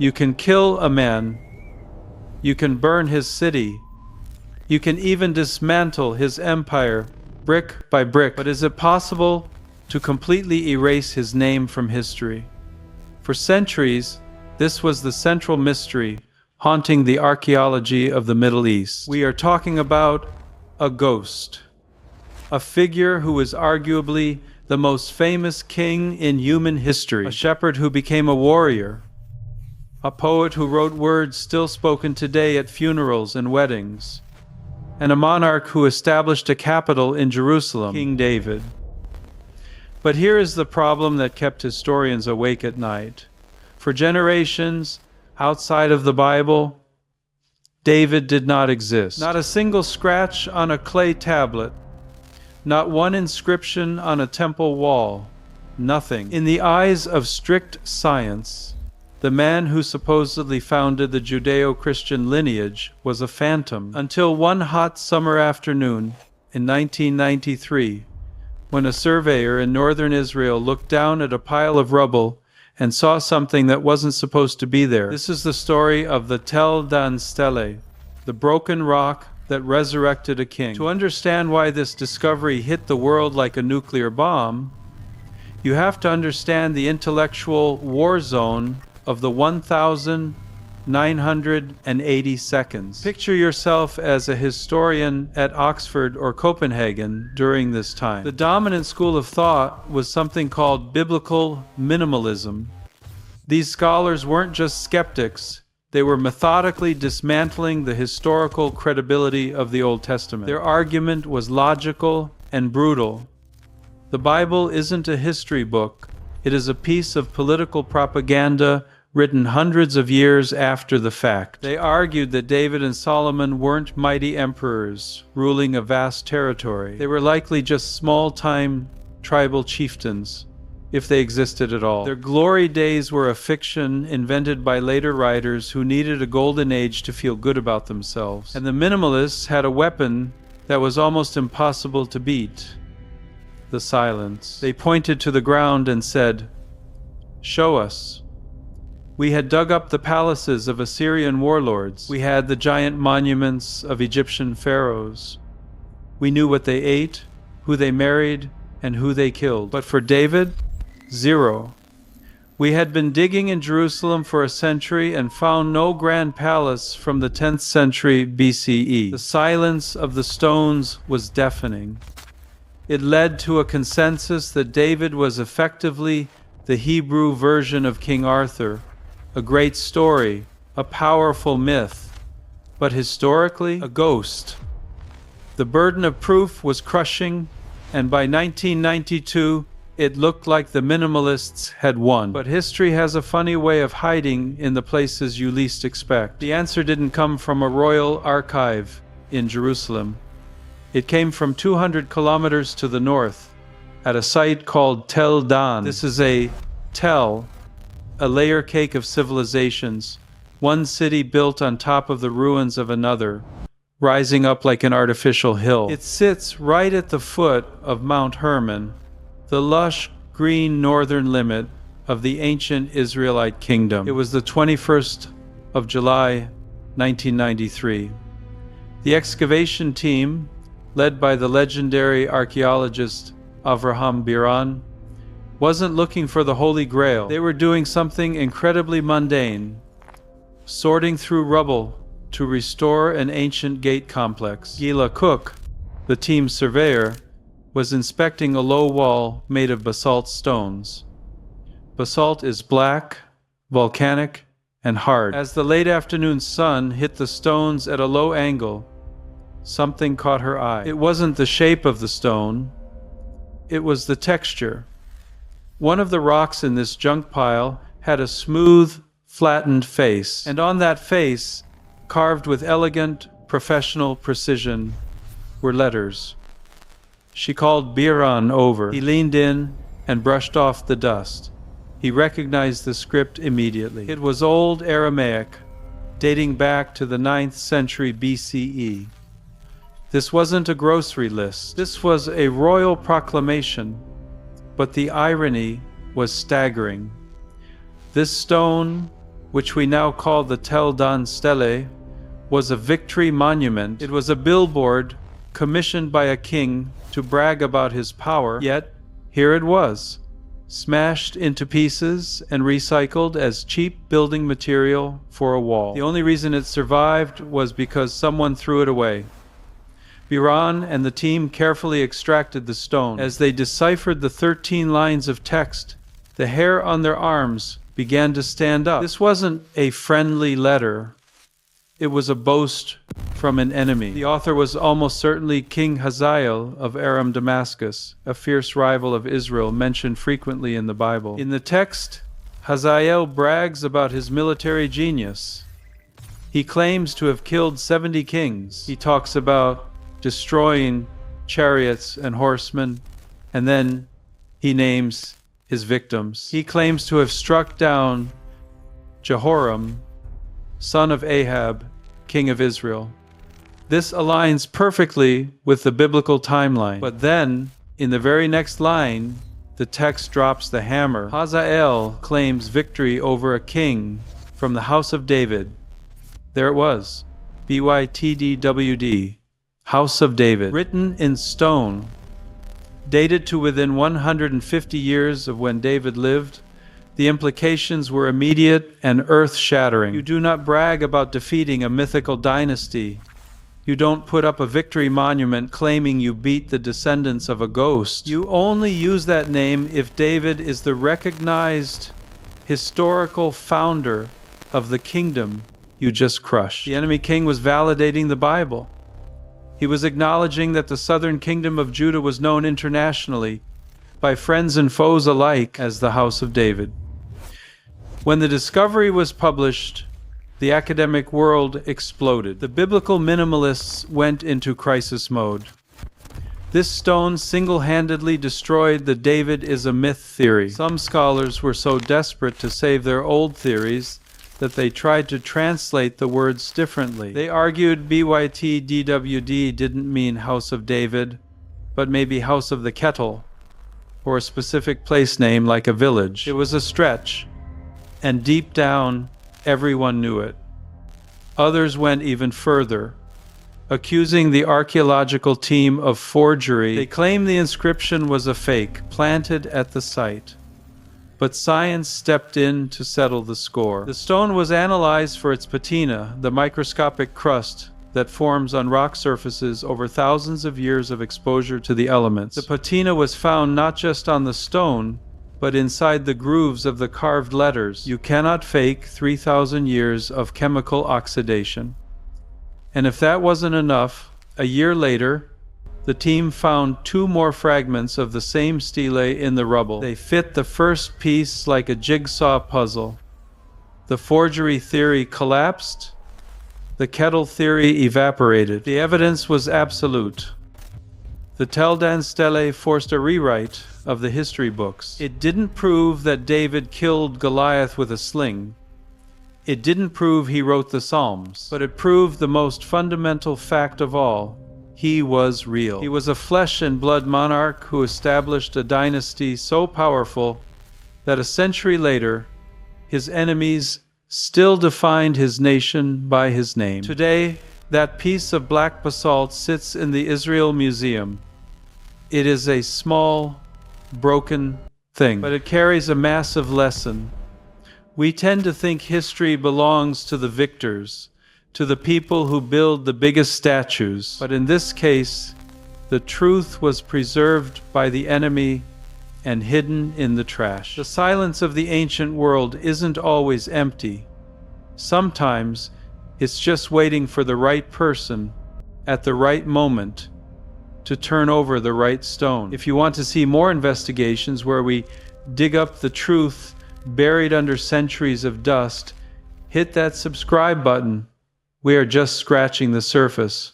You can kill a man. You can burn his city. You can even dismantle his empire, brick by brick. But is it possible to completely erase his name from history? For centuries, this was the central mystery haunting the archaeology of the Middle East. We are talking about a ghost, a figure who is arguably the most famous king in human history, a shepherd who became a warrior, a poet who wrote words still spoken today at funerals and weddings, and a monarch who established a capital in Jerusalem, King David. But here is the problem that kept historians awake at night. For generations, outside of the Bible, David did not exist. Not a single scratch on a clay tablet, not one inscription on a temple wall, nothing. In the eyes of strict science, the man who supposedly founded the Judeo-Christian lineage was a phantom, until one hot summer afternoon in 1993, when a surveyor in northern Israel looked down at a pile of rubble and saw something that wasn't supposed to be there. This is the story of the Tel Dan Stele, the broken rock that resurrected a king. To understand why this discovery hit the world like a nuclear bomb, you have to understand the intellectual war zone of the 1,980 seconds. Picture yourself as a historian at Oxford or Copenhagen during this time. The dominant school of thought was something called biblical minimalism. These scholars weren't just skeptics, they were methodically dismantling the historical credibility of the Old Testament. Their argument was logical and brutal. The Bible isn't a history book, it is a piece of political propaganda written hundreds of years after the fact. They argued that David and Solomon weren't mighty emperors ruling a vast territory. They were likely just small-time tribal chieftains, if they existed at all. Their glory days were a fiction invented by later writers who needed a golden age to feel good about themselves. And the minimalists had a weapon that was almost impossible to beat: the silence. They pointed to the ground and said, "Show us." We had dug up the palaces of Assyrian warlords. We had the giant monuments of Egyptian pharaohs. We knew what they ate, who they married, and who they killed. But for David, zero. We had been digging in Jerusalem for a century and found no grand palace from the 10th century BCE. The silence of the stones was deafening. It led to a consensus that David was effectively the Hebrew version of King Arthur, a great story, a powerful myth, but historically, a ghost. The burden of proof was crushing, and by 1992, it looked like the minimalists had won. But history has a funny way of hiding in the places you least expect. The answer didn't come from a royal archive in Jerusalem. It came from 200 kilometers to the north, at a site called Tel Dan. This is a layer cake of civilizations, one city built on top of the ruins of another, rising up like an artificial hill. It sits right at the foot of Mount Hermon, the lush green northern limit of the ancient Israelite kingdom. It was the 21st of July, 1993. The excavation team, led by the legendary archaeologist Avraham Biran, wasn't looking for the Holy Grail. They were doing something incredibly mundane, sorting through rubble to restore an ancient gate complex. Gila Cook, the team's surveyor, was inspecting a low wall made of basalt stones. Basalt is black, volcanic, and hard. As the late afternoon sun hit the stones at a low angle, something caught her eye. It wasn't the shape of the stone, it was the texture. One of the rocks in this junk pile had a smooth, flattened face, and on that face, carved with elegant, professional precision, were letters. She called Biran over. He leaned in and brushed off the dust. He recognized the script immediately. It was Old Aramaic, dating back to the 9th century BCE. This wasn't a grocery list. This was a royal proclamation. But the irony was staggering. This stone, which we now call the Tel Dan Stele, was a victory monument. It was a billboard commissioned by a king to brag about his power, yet here it was, smashed into pieces and recycled as cheap building material for a wall. The only reason it survived was because someone threw it away. Biran and the team carefully extracted the stone. As they deciphered the 13 lines of text, the hair on their arms began to stand up. This wasn't a friendly letter. It was a boast from an enemy. The author was almost certainly King Hazael of Aram Damascus, a fierce rival of Israel mentioned frequently in the Bible. In the text, Hazael brags about his military genius. He claims to have killed 70 kings. He talks about destroying chariots and horsemen, and then he names his victims. He claims to have struck down Jehoram, son of Ahab, king of Israel. This aligns perfectly with the biblical timeline. But then, in the very next line, the text drops the hammer. Hazael claims victory over a king from the house of David. There it was, BYTDWD, House of David, written in stone, dated to within 150 years of when David lived. The implications were immediate and earth-shattering. You do not brag about defeating a mythical dynasty. You don't put up a victory monument claiming you beat the descendants of a ghost. You only use that name if David is the recognized historical founder of the kingdom you just crushed. The enemy king was validating the Bible. He was acknowledging that the southern kingdom of Judah was known internationally by friends and foes alike as the House of David. When the discovery was published, the academic world exploded. The biblical minimalists went into crisis mode. This stone single-handedly destroyed the David is a myth theory. Some scholars were so desperate to save their old theories that they tried to translate the words differently. They argued BYTDWD didn't mean House of David, but maybe House of the Kettle, or a specific place name like a village. It was a stretch, and deep down, everyone knew it. Others went even further, accusing the archaeological team of forgery. They claimed the inscription was a fake, planted at the site. But science stepped in to settle the score. The stone was analyzed for its patina, the microscopic crust that forms on rock surfaces over thousands of years of exposure to the elements. The patina was found not just on the stone, but inside the grooves of the carved letters. You cannot fake 3,000 years of chemical oxidation. And if that wasn't enough, a year later, the team found 2 more fragments of the same stele in the rubble. They fit the first piece like a jigsaw puzzle. The forgery theory collapsed. The kettle theory evaporated. The evidence was absolute. The Tel Dan Stele forced a rewrite of the history books. It didn't prove that David killed Goliath with a sling. It didn't prove he wrote the Psalms. But it proved the most fundamental fact of all. He was real. He was a flesh and blood monarch who established a dynasty so powerful that a century later, his enemies still defined his nation by his name. Today, that piece of black basalt sits in the Israel Museum. It is a small, broken thing, but it carries a massive lesson. We tend to think history belongs to the victors, to the people who build the biggest statues. But in this case, the truth was preserved by the enemy and hidden in the trash. The silence of the ancient world isn't always empty. Sometimes it's just waiting for the right person at the right moment to turn over the right stone. If you want to see more investigations where we dig up the truth buried under centuries of dust, hit that subscribe button. We are just scratching the surface.